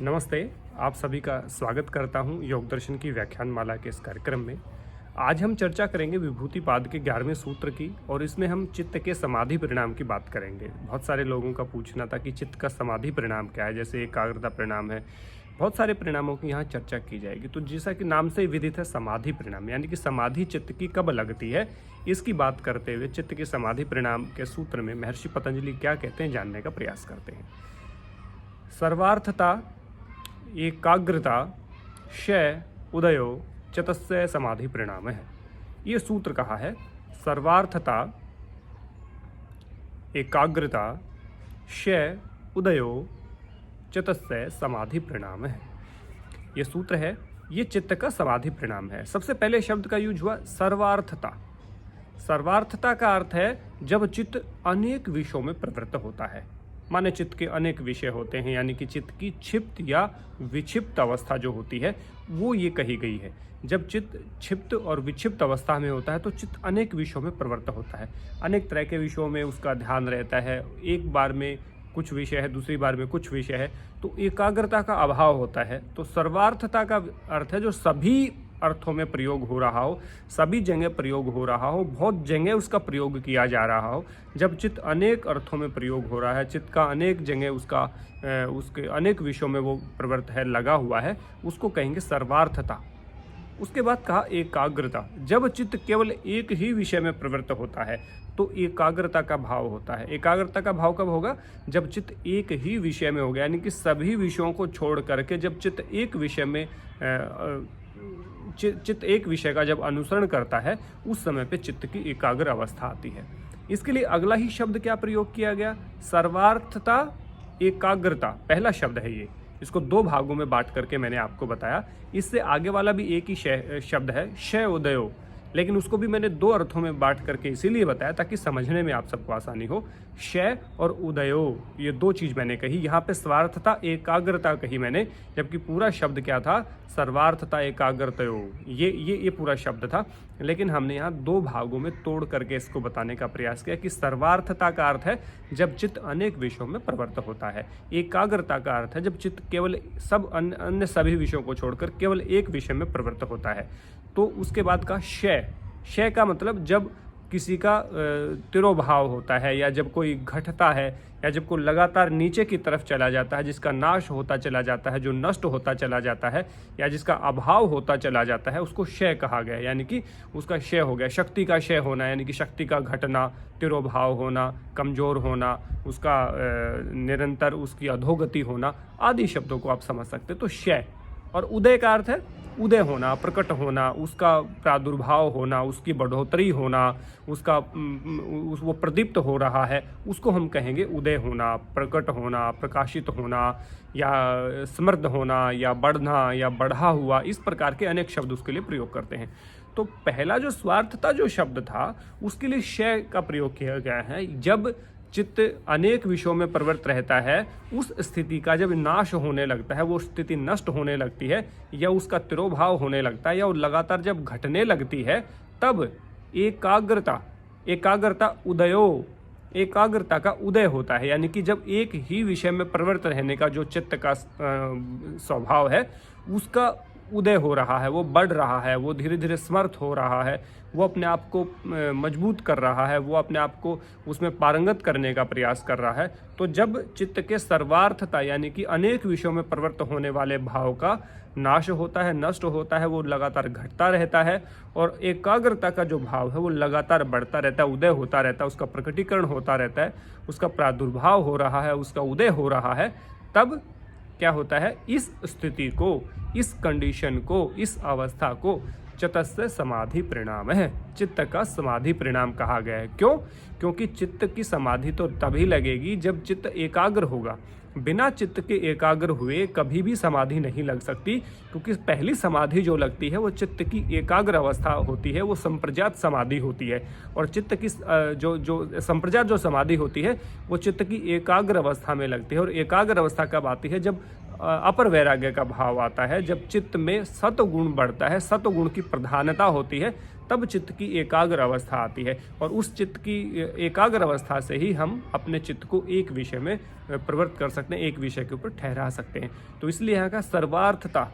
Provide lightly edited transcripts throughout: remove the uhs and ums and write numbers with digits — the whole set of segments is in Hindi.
नमस्ते। आप सभी का स्वागत करता हूं योग दर्शन की व्याख्यान माला के इस कार्यक्रम में। आज हम चर्चा करेंगे विभूतिपाद के 11वें सूत्र की और इसमें हम चित्त के समाधि परिणाम की बात करेंगे। बहुत सारे लोगों का पूछना था कि चित्त का समाधि परिणाम क्या है, जैसे एकाग्रता परिणाम है। बहुत सारे परिणामों की यहाँ चर्चा की जाएगी। तो जैसा कि नाम से विदित है समाधि परिणाम, यानी कि समाधि चित्त की कब लगती है, इसकी बात करते हुए चित्त के समाधि परिणाम के सूत्र में महर्षि पतंजलि क्या कहते हैं जानने का प्रयास करते हैं। सर्वार्थता एकाग्रता क्षय उदयो चतस्य समाधि परिणाम है। ये सूत्र कहा है सर्वार्थता एकाग्रता क्षय उदयो चतस्य समाधि परिणाम है। ये सूत्र है, ये चित्त का समाधि परिणाम है। सबसे पहले शब्द का यूज हुआ सर्वार्थता। सर्वार्थता का अर्थ है जब चित्त अनेक विषयों में प्रवृत्त होता है। माने चित्त के अनेक विषय होते हैं, यानी कि चित्त की क्षिप्त या विक्षिप्त अवस्था जो होती है वो ये कही गई है। जब चित्त क्षिप्त और विक्षिप्त अवस्था में होता है तो चित्त अनेक विषयों में प्रवृत्त होता है। अनेक तरह के विषयों में उसका ध्यान रहता है। एक बार में कुछ विषय है, दूसरी बार में कुछ विषय है, तो एकाग्रता का अभाव होता है। तो सर्वार्थता का अर्थ है जो सभी अर्थों में प्रयोग हो रहा हो, सभी जगह प्रयोग हो रहा हो, बहुत जगह उसका प्रयोग किया जा रहा हो। जब चित्त अनेक अर्थों में प्रयोग हो रहा है, चित्त का अनेक जगह उसके अनेक विषयों में वो प्रवृत्त है, लगा हुआ है, उसको कहेंगे सर्वार्थता। उसके बाद कहा एकाग्रता। जब चित्त केवल एक ही विषय में प्रवृत्त होता है तो एकाग्रता का भाव होता है। एकाग्रता का भाव कब होगा? जब चित्त एक ही विषय में हो गया, यानी कि सभी विषयों को छोड़ करके जब चित्त एक विषय में चित्त एक विषय का जब अनुसरण करता है, उस समय पे चित्त की एकाग्र अवस्था आती है। इसके लिए अगला ही शब्द क्या प्रयोग किया गया? सर्वार्थता एकाग्रता, पहला शब्द है ये। इसको दो भागों में बांट करके मैंने आपको बताया। इससे आगे वाला भी एक ही शब्द है, क्षय उदयो, लेकिन उसको भी मैंने दो अर्थों में बांट करके इसीलिए बताया ताकि समझने में आप सबको आसानी हो। क्षय और उदयो, ये दो चीज मैंने कही। यहाँ पे स्वार्थता एकाग्रता कही मैंने, जबकि पूरा शब्द क्या था? सर्वार्थता एकाग्रतयो। ये पूरा शब्द था, लेकिन हमने यहाँ दो भागों में तोड़ करके इसको बताने का प्रयास किया कि सर्वार्थता का अर्थ है जब चित्त अनेक विषयों में प्रवृत्त होता है। एकाग्रता का अर्थ है जब चित्त केवल सब अन्य सभी विषयों को छोड़कर केवल एक विषय में प्रवृत्त होता है। तो उसके बाद का क्षय का मतलब जब किसी का तिरोभाव होता है, या जब कोई घटता है, या जब कोई लगातार नीचे की तरफ चला जाता है, जिसका नाश होता चला जाता है, जो नष्ट होता चला जाता है, या जिसका अभाव होता चला जाता है, उसको क्षय कहा गया। यानी कि उसका क्षय हो गया। शक्ति का क्षय होना, यानी कि शक्ति का घटना, तिरोभाव होना, कमजोर होना, उसका निरंतर उसकी अधोगति होना, आदि शब्दों को आप समझ सकते। तो क्षय। और उदय का अर्थ है उदय होना, प्रकट होना, उसका प्रादुर्भाव होना, उसकी बढ़ोतरी होना, वो प्रदीप्त हो रहा है, उसको हम कहेंगे उदय होना, प्रकट होना, प्रकाशित होना, या समृद्ध होना, या बढ़ना, या बढ़ा हुआ। इस प्रकार के अनेक शब्द उसके लिए प्रयोग करते हैं। तो पहला जो स्वार्थता जो शब्द था उसके लिए क्षय का प्रयोग किया गया है। जब चित्त अनेक विषयों में प्रवृत्त रहता है, उस स्थिति का जब नाश होने लगता है, वो स्थिति नष्ट होने लगती है, या उसका तिरोभाव होने लगता है, या वो लगातार जब घटने लगती है, तब एकाग्रता उदयो, एकाग्रता का उदय होता है। यानी कि जब एक ही विषय में प्रवृत्त रहने का जो चित्त का स्वभाव है, उसका उदय हो रहा है, वो बढ़ रहा है, वो धीरे धीरे समर्थ हो रहा है, वो अपने आप को मजबूत कर रहा है, वो अपने आप को उसमें पारंगत करने का प्रयास कर रहा है। तो जब चित्त के सर्वार्थता, यानी कि अनेक विषयों में प्रवृत्त होने वाले भाव का नाश होता है, नष्ट होता है, वो लगातार घटता रहता है, और एकाग्रता का जो भाव है वो लगातार बढ़ता रहता है, उदय होता रहता है, उसका प्रकटीकरण होता रहता है, उसका प्रादुर्भाव हो रहा है, उसका उदय हो रहा है, तब क्या होता है? इस स्थिति को, इस कंडीशन को, इस अवस्था को चित्तस्य समाधि परिणाम है। चित्त का समाधि परिणाम कहा गया है। क्यों? क्योंकि चित्त की समाधि तो तभी लगेगी जब चित्त एकाग्र होगा। बिना चित्त के एकाग्र हुए कभी भी समाधि नहीं लग सकती, क्योंकि पहली समाधि जो लगती है वो चित्त की एकाग्र अवस्था होती है, वो संप्रजात समाधि होती है। और चित्त की जो संप्रजात जो समाधि होती है वो चित्त की एकाग्र अवस्था में लगती है। और एकाग्र अवस्था कब आती है? जब अपर वैराग्य का भाव आता है। जब चित्त में सत्वगुण बढ़ता है, सत्वगुण की प्रधानता होती है, तब चित्त की एकाग्र अवस्था आती है और उस चित्त की एकाग्र अवस्था से ही हम अपने चित्त को एक विषय में प्रवृत्त कर सकते हैं, एक विषय के ऊपर ठहरा सकते हैं। तो इसलिए यहाँ का सर्वार्थता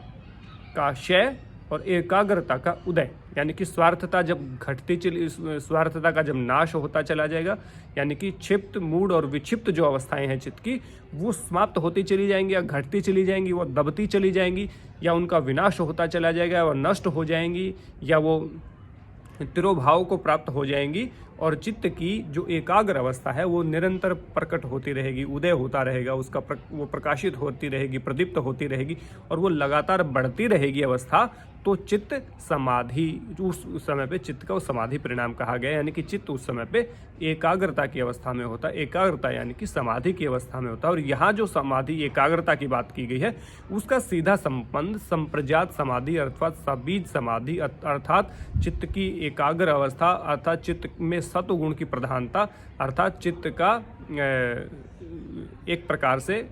का क्षय और एकाग्रता का उदय, यानी कि स्वार्थता जब घटती चली, स्वार्थता का जब नाश होता चला जाएगा, यानी कि क्षिप्त, मूढ़ और विक्षिप्त जो अवस्थाएं हैं चित्त की, वो समाप्त होती चली जाएंगी या घटती चली जाएंगी, वो दबती चली जाएंगी, या उनका विनाश होता चला जाएगा, वो नष्ट हो जाएंगी, या वो तिरोभाव को प्राप्त हो जाएंगी और चित्त की जो एकाग्र अवस्था है वो निरंतर प्रकट होती रहेगी, उदय होता रहेगा, उसका वो प्रकाशित होती रहेगी, प्रदीप्त होती रहेगी और वो लगातार बढ़ती रहेगी अवस्था। तो चित्त समाधि, उस समय पे चित्त का वो समाधि परिणाम कहा गया, यानी कि चित्त उस समय पे एकाग्रता की अवस्था में होता है। एकाग्रता यानी कि समाधि की अवस्था में होता है। और यहाँ जो समाधि एकाग्रता की बात की गई है उसका सीधा संबंध संप्रजात समाधि अर्थात सबीज समाधि अर्थात चित्त की एकाग्र अवस्था, अर्थात चित्त में सत्वगुण की प्रधानता, अर्थात चित्त का एक प्रकार से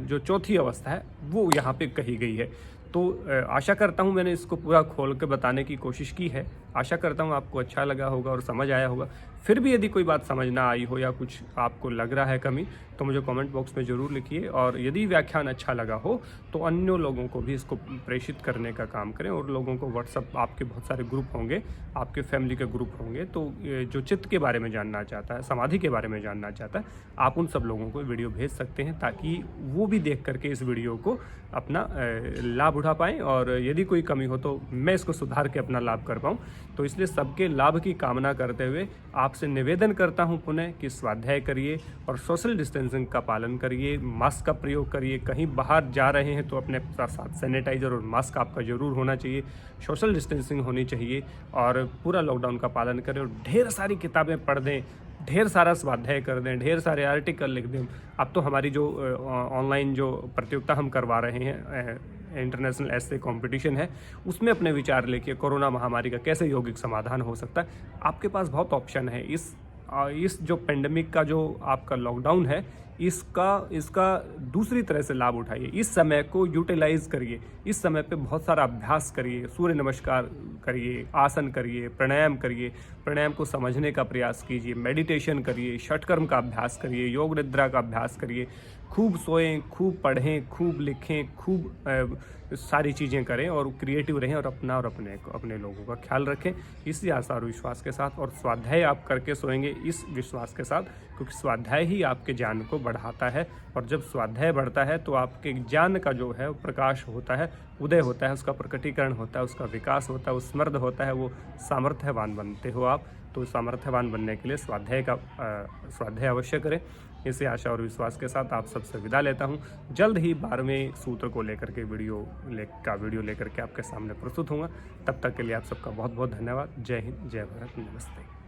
जो चौथी अवस्था है वो यहाँ पे कही गई है। तो आशा करता हूँ मैंने इसको पूरा खोल के बताने की कोशिश की है। आशा करता हूँ आपको अच्छा लगा होगा और समझ आया होगा। फिर भी यदि कोई बात समझ ना आई हो या कुछ आपको लग रहा है कमी, तो मुझे कमेंट बॉक्स में ज़रूर लिखिए। और यदि व्याख्यान अच्छा लगा हो तो अन्य लोगों को भी इसको प्रेषित करने का काम करें। और लोगों को व्हाट्सअप, आपके बहुत सारे ग्रुप होंगे, आपके फैमिली के ग्रुप होंगे, तो जो चित्त के बारे में जानना चाहता है, समाधि के बारे में जानना चाहता है, आप उन सब लोगों को वीडियो भेज सकते हैं ताकि वो भी देख करके इस वीडियो को अपना लाभ उठा पाएँ। और यदि कोई कमी हो तो मैं इसको सुधार के अपना लाभ कर पाऊँ। तो इसलिए सबके लाभ की कामना करते हुए आपसे निवेदन करता हूं पुनः कि स्वाध्याय करिए और सोशल डिस्टेंसिंग का पालन करिए, मास्क का प्रयोग करिए। कहीं बाहर जा रहे हैं तो अपने साथ सैनिटाइजर और मास्क आपका ज़रूर होना चाहिए, सोशल डिस्टेंसिंग होनी चाहिए और पूरा लॉकडाउन का पालन करें। और ढेर सारी किताबें पढ़ दें, ढेर सारा स्वाध्याय कर दें, ढेर सारे आर्टिकल लिख दें। अब तो हमारी जो ऑनलाइन जो प्रतियोगिता हम करवा रहे हैं, इंटरनेशनल ऐसे कंपटीशन है, उसमें अपने विचार लेके कोरोना महामारी का कैसे यौगिक समाधान हो सकता है। आपके पास बहुत ऑप्शन है। इस जो पेंडेमिक का जो आपका लॉकडाउन है, इसका दूसरी तरह से लाभ उठाइए। इस समय को यूटिलाइज करिए, इस समय पे बहुत सारा अभ्यास करिए, सूर्य नमस्कार करिए, आसन करिए, प्राणायाम करिए, प्राणायाम को समझने का प्रयास कीजिए, मेडिटेशन करिए, षटकर्म का अभ्यास करिए, योग निद्रा का अभ्यास करिए, खूब सोएं, खूब पढ़ें, खूब लिखें, खूब सारी चीज़ें करें और क्रिएटिव रहें और अपना और अपने लोगों का ख्याल रखें। इसी आशा और विश्वास के साथ, और स्वाध्याय आप करके सोएंगे इस विश्वास के साथ, क्योंकि स्वाध्याय ही आपके ज्ञान को बढ़ाता है। और जब स्वाध्याय बढ़ता है तो आपके ज्ञान का जो है प्रकाश होता है, उदय होता है, उसका प्रकटीकरण होता है, उसका विकास होता है, वो समृद्ध होता है, वो सामर्थ्यवान बनते हो आप। तो सामर्थ्यवान बनने के लिए स्वाध्याय अवश्य करें। इसी आशा और विश्वास के साथ आप सबसे विदा लेता हूं। जल्द ही 12वें सूत्र को लेकर के वीडियो लेकर के आपके सामने प्रस्तुत होऊंगा। तब तक के लिए आप सबका बहुत बहुत धन्यवाद। जय हिंद, जय भारत, नमस्ते।